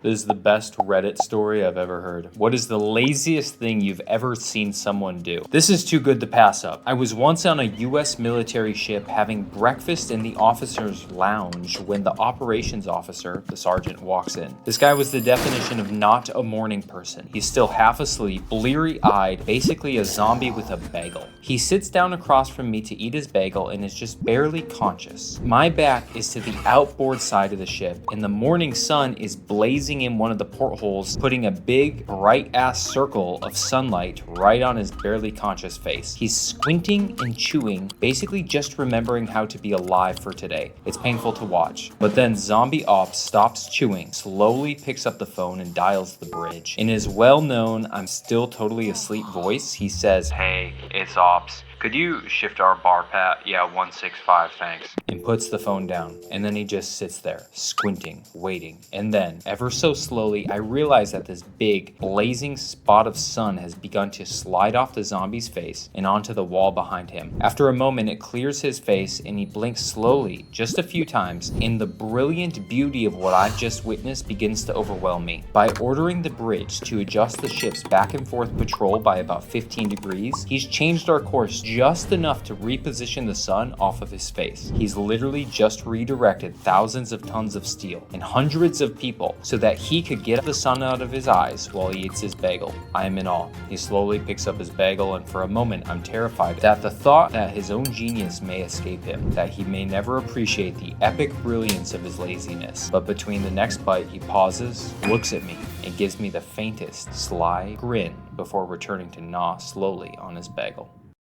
This is the best Reddit story I've ever heard. What is the laziest thing you've ever seen someone do? This is too good to pass up. I was once on a US military ship having breakfast in the officer's lounge when the operations officer, the sergeant, walks in. This guy was the definition of not a morning person. He's still half asleep, bleary-eyed, basically a zombie with a bagel. He sits down across from me to eat his bagel and is just barely conscious. My back is to the outboard side of the ship, and the morning sun is blazing in one of the portholes, putting a big, bright-ass circle of sunlight right on his barely conscious face. He's squinting and chewing, basically just remembering how to be alive for today. It's painful to watch. But then Zombie Ops stops chewing, slowly picks up the phone and dials the bridge. In his well-known, I'm still totally asleep voice, he says, "Hey, it's Ops. Could you shift our bar pat? Yeah, 165, thanks." And puts the phone down. And then he just sits there, squinting, waiting. And then, ever so slowly, I realize that this big, blazing spot of sun has begun to slide off the zombie's face and onto the wall behind him. After a moment, it clears his face and he blinks slowly, just a few times, and the brilliant beauty of what I've just witnessed begins to overwhelm me. By ordering the bridge to adjust the ship's back and forth patrol by about 15 degrees, he's changed our course just enough to reposition the sun off of his face. He's literally just redirected thousands of tons of steel and hundreds of people so that he could get the sun out of his eyes while he eats his bagel. I am in awe. He slowly picks up his bagel, and for a moment I'm terrified that the thought that his own genius may escape him, that he may never appreciate the epic brilliance of his laziness. But between the next bite, he pauses, looks at me, and gives me the faintest, sly grin before returning to gnaw slowly on his bagel.